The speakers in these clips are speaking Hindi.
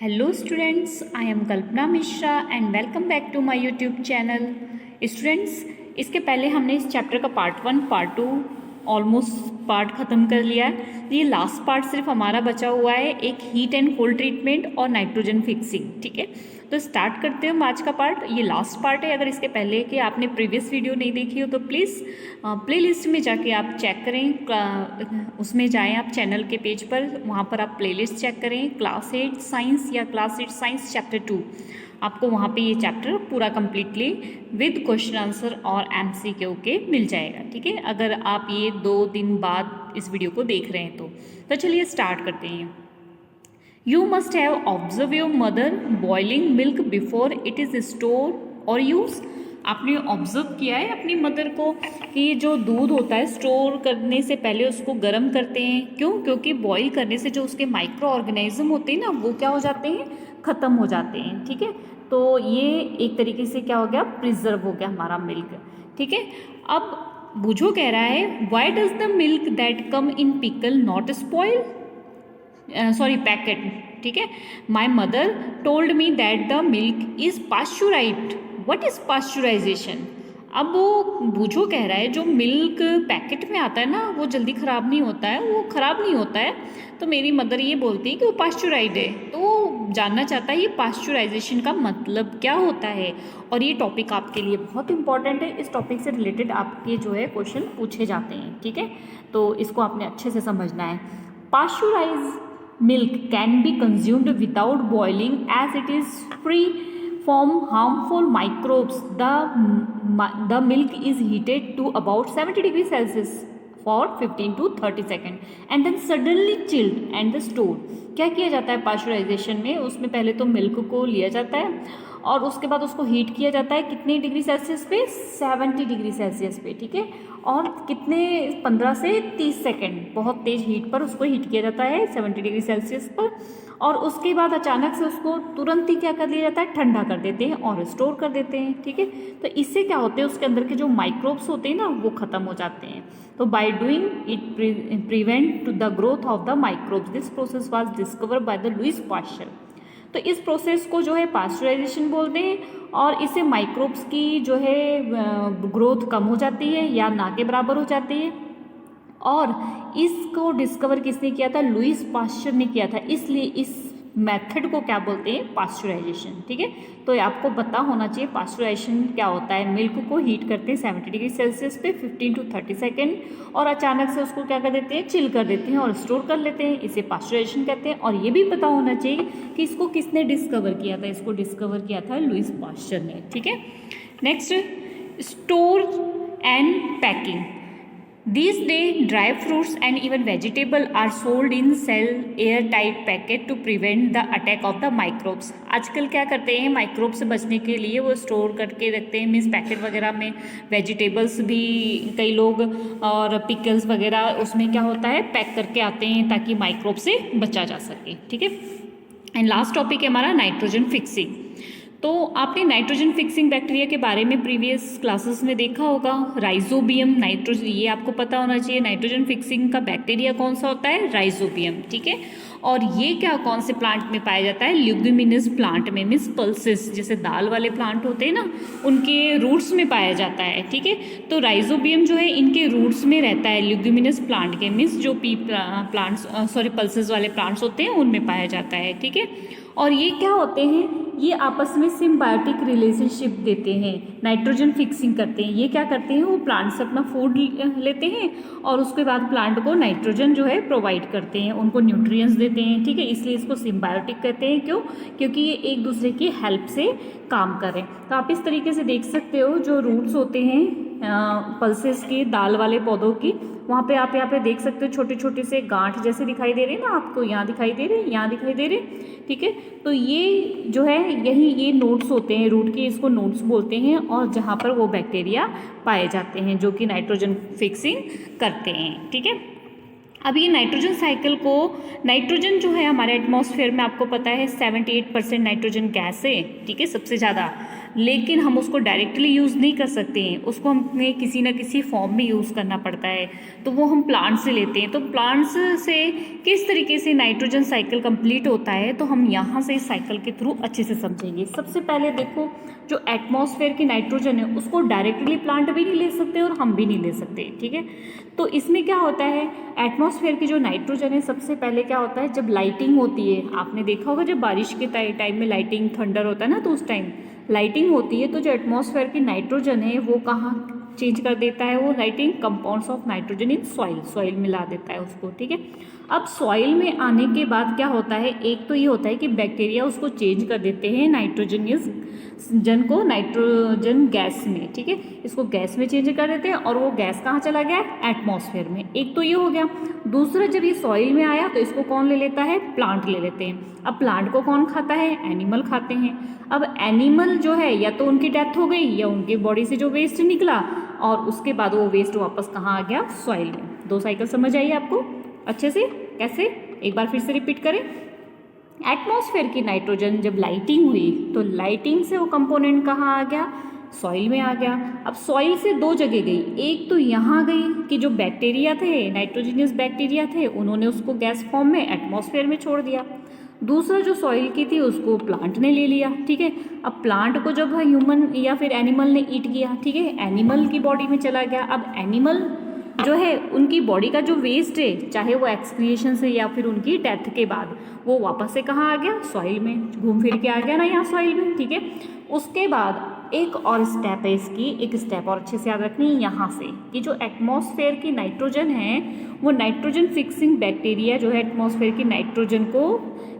Hello students, I am Kalpana Mishra and welcome back to my YouTube channel. Students, इसके पहले हमने इस चैप्टर का पार्ट 1, पार्ट 2 ऑलमोस्ट पार्ट ख़त्म कर लिया है। ये लास्ट पार्ट सिर्फ हमारा बचा हुआ है, एक हीट एंड कोल्ड ट्रीटमेंट और नाइट्रोजन फिक्सिंग। ठीक है, तो स्टार्ट करते हैं हम आज का पार्ट। ये लास्ट पार्ट है। अगर इसके पहले के आपने प्रीवियस वीडियो नहीं देखी हो तो प्लीज़ प्लेलिस्ट में जाके आप चेक करें, उसमें जाएं आप चैनल के पेज पर, वहाँ पर आप प्लेलिस्ट चेक करें। क्लास 8 साइंस या क्लास 8 साइंस चैप्टर 2, आपको वहाँ पे ये चैप्टर पूरा कम्प्लीटली विद क्वेश्चन आंसर और MCQ के मिल जाएगा। ठीक है, अगर आप ये 2 दिन बाद इस वीडियो को देख रहे हैं तो चलिए स्टार्ट करते हैं। You must have observed your mother boiling milk before it is stored or used. आपने ऑब्जर्व किया है अपनी मदर को कि जो दूध होता है स्टोर करने से पहले उसको गर्म करते हैं। क्यों? क्योंकि बॉईल करने से जो उसके माइक्रो ऑर्गेनिज्म होते हैं ना, वो क्या हो जाते हैं, ख़त्म हो जाते हैं। ठीक है, तो ये एक तरीके से क्या हो गया, प्रिजर्व हो गया हमारा मिल्क। ठीक है, अब बूझो कह रहा है why does the milk that come in pickle not spoil, sorry packet. ठीक है, my mother told me that the milk is pasteurised. What is pasteurisation? अब वो बूझो कह रहा है जो मिल्क पैकेट में आता है ना, वो जल्दी ख़राब नहीं होता है, वो ख़राब नहीं होता है। तो मेरी मदर ये बोलती है कि वो पास्चुराइज्ड है। तो वो जानना चाहता है ये पास्चुराइजेशन का मतलब क्या होता है, और ये टॉपिक आपके लिए बहुत इंपॉर्टेंट है। इस टॉपिक से रिलेटेड आपके जो है क्वेश्चन पूछे जाते हैं। ठीक है, तो इसको आपने अच्छे से समझना है। पास्चुराइज milk can be consumed without boiling as it is free from harmful microbes. The milk is heated to about 70 degrees Celsius for 15 to 30 seconds and then suddenly chilled and stored. क्या किया जाता है पास्चुराइजेशन में? उसमें पहले तो मिल्क को लिया जाता है और उसके बाद उसको हीट किया जाता है कितने डिग्री सेल्सियस पे? 70 डिग्री सेल्सियस पे। ठीक है, और कितने 15 से 30 सेकेंड बहुत तेज़ हीट पर उसको हीट किया जाता है 70 डिग्री सेल्सियस पर, और उसके बाद अचानक से उसको तुरंत ही क्या कर लिया जाता है, ठंडा कर देते हैं और स्टोर कर देते हैं। ठीक है, तो इससे क्या होते हैं, उसके अंदर के जो माइक्रोब्स होते हैं ना, वो ख़त्म हो जाते हैं। तो by doing it prevent the growth of the microbes. This process was discovered by the Lewis pasture. तो इस प्रोसेस को जो है पास्चुराइजेशन बोलते हैं, और इससे माइक्रोब्स की जो है ग्रोथ कम हो जाती है या ना के बराबर हो जाती है। और इसको डिस्कवर किसने किया था? लुईस पास्चर ने किया था। इसलिए इस मेथड को क्या बोलते हैं? पास्चुराइजेशन। ठीक है, तो आपको पता होना चाहिए पास्चुराइजेशन क्या होता है। मिल्क को हीट करते हैं 70 डिग्री सेल्सियस पे 15 to 30 सेकेंड, और अचानक से उसको क्या कर देते हैं, चिल कर देते हैं और स्टोर कर लेते हैं। इसे पास्चुराइजेशन कहते हैं। और ये भी पता होना चाहिए कि इसको किसने डिस्कवर किया था। इसको डिस्कवर किया था लुईस पास्चर ने। ठीक है, next, store and packing. These days, dry fruits and even vegetables are sold in cell airtight packet to prevent the attack of the microbes. आजकल क्या करते हैं, माइक्रोब से बचने के लिए वो स्टोर करके रखते हैं, मीन्स पैकेट वगैरह में। वेजिटेबल्स भी कई लोग और पिकल्स वगैरह उसमें क्या होता है, पैक करके आते हैं ताकि माइक्रोब से बचा जा सके। ठीक है, एंड लास्ट टॉपिक है हमारा नाइट्रोजन फिक्सिंग। तो आपने नाइट्रोजन फिक्सिंग बैक्टीरिया के बारे में प्रीवियस क्लासेस में देखा होगा। राइजोबियम नाइट्रोजन, ये आपको पता होना चाहिए। नाइट्रोजन फिक्सिंग का बैक्टीरिया कौन सा होता है? राइजोबियम। ठीक है, और ये क्या कौन से प्लांट में पाया जाता है? ल्यूग्यूमिनस प्लांट में, मीन्स पल्सेस, जैसे दाल वाले प्लांट होते हैं ना, उनके रूट्स में पाया जाता है। ठीक है, तो राइजोबियम जो है इनके रूट्स में रहता है, ल्यूग्यूमिनस प्लांट के, मीन्स जो प्लांट्स पल्सेस वाले प्लांट्स होते हैं उनमें पाया जाता है। ठीक है, और ये क्या होते हैं, ये आपस में सिम्बायोटिक रिलेशनशिप देते हैं, नाइट्रोजन फिक्सिंग करते हैं। ये क्या करते हैं, वो प्लांट से अपना फूड लेते हैं और उसके बाद प्लांट को नाइट्रोजन जो है प्रोवाइड करते हैं, उनको न्यूट्रिएंट्स देते हैं। ठीक है, इसलिए इसको सिम्बायोटिक कहते हैं। क्यों? क्योंकि ये एक दूसरे की हेल्प से काम करें। तो आप इस तरीके से देख सकते हो जो रूट्स होते हैं पल्सेस की, दाल वाले पौधों की, वहाँ पे आप यहाँ पे देख सकते हो छोटे छोटे से गांठ जैसे दिखाई दे रहे हैं ना आपको, यहाँ दिखाई दे रहे हैं, यहाँ दिखाई दे रहे। ठीक है, तो ये जो है यही ये नोड्स होते हैं रूट के, इसको नोड्स बोलते हैं, और जहाँ पर वो बैक्टीरिया पाए जाते हैं जो कि नाइट्रोजन फिक्सिंग करते हैं। ठीक है, अब ये नाइट्रोजन साइकिल को, नाइट्रोजन जो है हमारे एटमॉस्फेयर में आपको पता है 78% नाइट्रोजन गैस है। ठीक है, सबसे ज़्यादा लेकिन हम उसको डायरेक्टली यूज़ नहीं कर सकते हैं, उसको हमें किसी न किसी फॉर्म में यूज़ करना पड़ता है, तो वो हम प्लांट से लेते हैं। तो प्लांट्स से किस तरीके से नाइट्रोजन साइकिल कंप्लीट होता है, तो हम यहाँ से इस साइकिल के थ्रू अच्छे से समझेंगे। सबसे पहले देखो, जो एटमॉस्फेयर की नाइट्रोजन है उसको डायरेक्टली प्लांट भी नहीं ले सकते और हम भी नहीं ले सकते, ठीक है। तो इसमें क्या होता है, एटमॉस्फेयर की जो नाइट्रोजन है, सबसे पहले क्या होता है, जब लाइटिंग होती है, आपने देखा होगा जब बारिश के टाइम में लाइटिंग, थंडर होता है ना, तो उस टाइम लाइटिंग होती है, तो जो एटमॉस्फेयर की नाइट्रोजन है वो कहाँ चेंज कर देता है, वो lighting compounds of nitrogen in soil मिला देता है उसको, ठीक है। अब सॉइल में आने के बाद क्या होता है, एक तो ये होता है कि बैक्टीरिया उसको चेंज कर देते हैं नाइट्रोजन को नाइट्रोजन गैस में, ठीक है, इसको गैस में चेंज कर देते हैं और वो गैस कहाँ चला गया, एटमॉस्फेयर में। एक तो ये हो गया। दूसरा, जब ये सॉइल में आया तो इसको कौन ले लेता है, प्लांट ले लेते हैं। अब प्लांट को कौन खाता है, एनिमल खाते हैं। अब एनिमल जो है, या तो उनकी डेथ हो गई या उनकी बॉडी से जो वेस्ट निकला और उसके बाद वो वेस्ट वापस कहाँ आ गया, सॉइल में। दो साइकिल समझ आई आपको अच्छे से, कैसे, एक बार फिर से रिपीट करें। एटमॉस्फेयर की नाइट्रोजन जब लाइटिंग हुई तो लाइटिंग से वो कंपोनेंट कहाँ आ गया, सॉइल में आ गया। अब सॉइल से दो जगह गई, एक तो यहाँ गई कि जो बैक्टीरिया थे, नाइट्रोजीनियस बैक्टीरिया थे, उन्होंने उसको गैस फॉर्म में एटमॉस्फेयर में छोड़ दिया। दूसरा जो सॉइल की थी उसको प्लांट ने ले लिया, ठीक है। अब प्लांट को जब ह्यूमन या फिर एनिमल ने ईट किया, ठीक है, एनिमल की बॉडी में चला गया। अब एनिमल जो है, उनकी बॉडी का जो वेस्ट है, चाहे वो एक्सक्रिएशन से या फिर उनकी डेथ के बाद, वो वापस से कहाँ आ गया, सॉइल में, घूम फिर के आ गया ना यहाँ सॉइल में, ठीक है। उसके बाद एक और स्टेप है इसकी, एक स्टेप और अच्छे से याद रखनी है यहाँ से, कि जो एटमॉस्फेयर की नाइट्रोजन है, वो नाइट्रोजन फिक्सिंग बैक्टीरिया जो है एटमॉस्फेयर की नाइट्रोजन को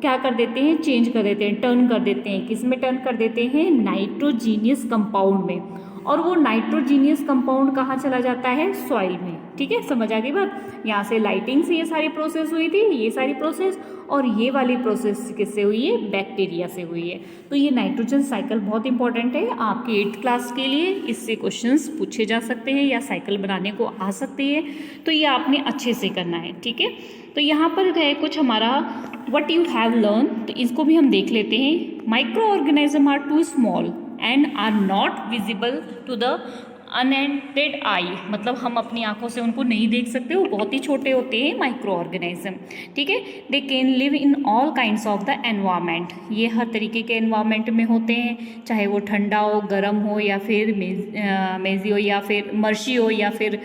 क्या कर देते हैं, चेंज कर देते हैं, टर्न कर देते हैं। किस में टर्न कर देते हैं, नाइट्रोजीनियस कंपाउंड में। और वो नाइट्रोजीनियस कंपाउंड कहाँ चला जाता है, सॉइल में, ठीक है। समझ आ गई बात। यहाँ से लाइटिंग से ये सारी प्रोसेस हुई थी, ये सारी प्रोसेस, और ये वाली प्रोसेस किससे हुई है, बैक्टीरिया से हुई है। तो ये नाइट्रोजन साइकिल बहुत इंपॉर्टेंट है आपकी 8th क्लास के लिए, इससे क्वेश्चंस पूछे जा सकते हैं या साइकिल बनाने को आ सकती है, तो ये आपने अच्छे से करना है, ठीक है। तो यहाँ पर है कुछ हमारा व्हाट यू हैव लर्न, तो इसको भी हम देख लेते हैं। Micro organism are too small and are not visible to the unaided eye, मतलब हम अपनी आंखों से उनको नहीं देख सकते, वो बहुत ही छोटे होते हैं माइक्रो ऑर्गेनिज्म, ठीक है। They can live in all kinds of the environment, ये हर तरीके के एनवायरमेंट में होते हैं, चाहे वो ठंडा हो, गर्म हो, या फिर मेजी हो, या फिर मर्शी हो, या फिर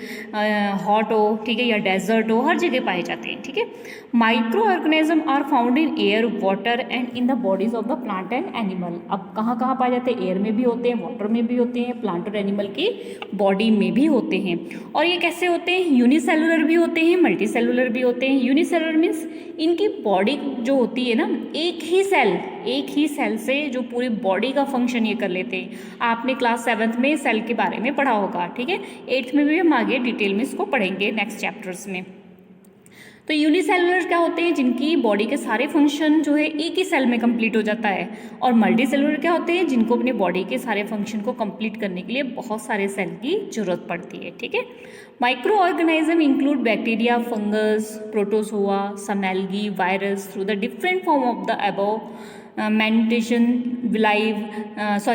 हॉट हो, ठीक है, या डेजर्ट हो, हर जगह पाए जाते हैं, ठीक है। Micro organism are found in air, water and in the bodies of the plant and animal. अब कहाँ कहाँ पाए जाते हैं, एयर में भी होते हैं, वाटर में भी होते हैं, प्लांट और एनिमल की बॉडी में भी होते हैं। और ये कैसे होते हैं, यूनिसेलुलर भी होते हैं, मल्टी सेलुलर भी होते हैं। यूनिसेलुलर मीन्स इनकी बॉडी जो होती है ना, एक ही सेल से जो पूरी बॉडी का फंक्शन ये कर लेते हैं। आपने क्लास 7th में सेल के बारे में पढ़ा होगा, ठीक है। 8th में भी हम आगे डिटेल में इसको पढ़ेंगे नेक्स्ट चैप्टर्स में। तो यूनिसेलुलर क्या होते हैं, जिनकी बॉडी के सारे फंक्शन जो है एक ही सेल में कंप्लीट हो जाता है। और मल्टी सेलुलर क्या होते हैं, जिनको अपनी बॉडी के सारे फंक्शन को कंप्लीट करने के लिए बहुत सारे सेल की जरूरत पड़ती है, ठीक है। Micro organism include bacteria, fungus, protozoa, some algae, virus. Through the different form of the above mentioned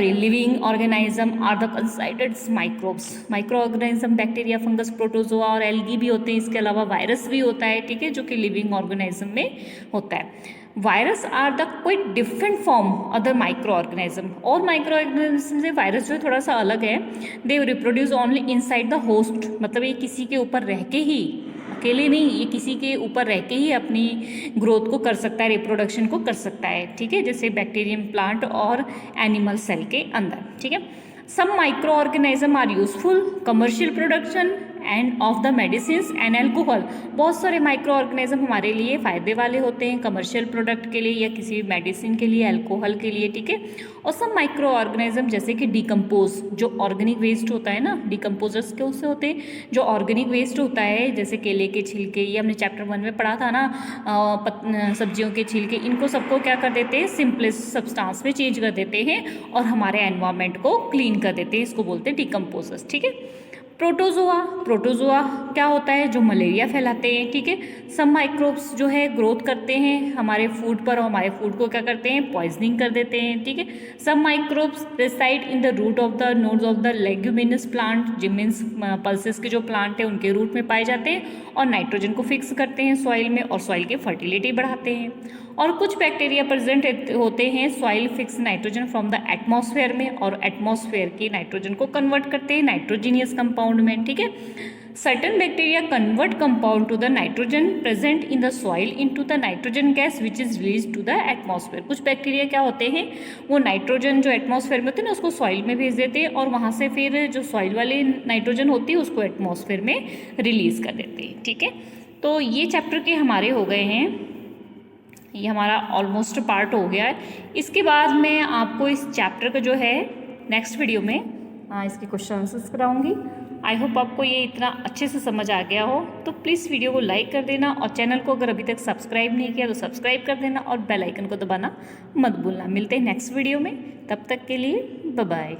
living organism are the considered microbes. Micro organism bacteria, fungus, protozoa और एल्गी भी होते हैं, इसके अलावा वायरस भी होता है, ठीक है, जो कि लिविंग ऑर्गेनिज्म में होता है। Virus are the quite different from other micro organism, और माइक्रो ऑर्गेनिज्म से वायरस जो थोड़ा सा अलग है। They reproduce only inside the host, मतलब ये किसी के ऊपर रह के ही, अकेले नहीं, ये किसी के ऊपर रह के ही अपनी ग्रोथ को कर सकता है, रिप्रोडक्शन को कर सकता है, ठीक है, जैसे बैक्टीरियम, प्लांट और एनिमल सेल के अंदर, ठीक है। Some micro organism are useful commercial production and of the medicine and alcohol. बहुत सारे माइक्रो ऑर्गेनिज्म हमारे लिए फ़ायदे वाले होते हैं, कमर्शियल प्रोडक्ट के लिए या किसी मेडिसिन के लिए, अल्कोहल के लिए, ठीक है। और सब माइक्रो ऑर्गेनिज्म जैसे कि डिकम्पोज, जो ऑर्गेनिक वेस्ट होता है ना, डिकम्पोजर्स के उससे होते हैं, जो ऑर्गेनिक वेस्ट होता है, जैसे केले के छिलके, ये हमने चैप्टर 1 में पढ़ा था ना, सब्जियों के छिलके, इनको सबको क्या कर देते हैं, सिंपलेस्ट सब्सटेंस में चेंज कर देते हैं और हमारे एनवायरनमेंट को क्लीन कर देते हैं, इसको बोलते हैं डिकम्पोजर्स, ठीक है। प्रोटोजोआ क्या होता है, जो मलेरिया फैलाते हैं, ठीक है। सब माइक्रोब्स जो है ग्रोथ करते हैं हमारे फूड पर और हमारे फूड को क्या करते हैं, पॉइजनिंग कर देते हैं, ठीक है। सब microbes reside in the root of the nodes of the leguminous plant, जो मीन्स पल्सेस के जो प्लांट है उनके रूट में पाए जाते हैं और नाइट्रोजन को फिक्स करते हैं सॉइल में और सॉइल की फर्टिलिटी बढ़ाते हैं। और कुछ बैक्टीरिया प्रेजेंट होते हैं soil fix nitrogen from the atmosphere में और एटमॉस्फेयर की नाइट्रोजन को कन्वर्ट करते हैं नाइट्रोजीनियस कंपाउंड में, ठीक है। Certain bacteria convert compound to the nitrogen present in the soil into the nitrogen gas which is release to the atmosphere. कुछ बैक्टीरिया क्या होते हैं, वो नाइट्रोजन जो एटमॉस्फेयर में होते हैं ना उसको सॉइल में भेज देते हैं और वहाँ से फिर जो सॉइल वाली नाइट्रोजन होती है उसको एटमॉस्फेयर में रिलीज कर देते हैं, ठीक है। तो ये चैप्टर के हमारे हो गए हैं, ये हमारा ऑलमोस्ट पार्ट हो गया है। इसके बाद मैं आपको इस चैप्टर का जो है नेक्स्ट वीडियो में इसके क्वेश्चन आंसर्स कराऊंगी। आई होप आपको ये इतना अच्छे से समझ आ गया हो। तो प्लीज़ वीडियो को लाइक कर देना और चैनल को अगर अभी तक सब्सक्राइब नहीं किया तो सब्सक्राइब कर देना और बेल आइकन को दबाना मत भूलना। मिलते हैं नेक्स्ट वीडियो में, तब तक के लिए बाय बाय।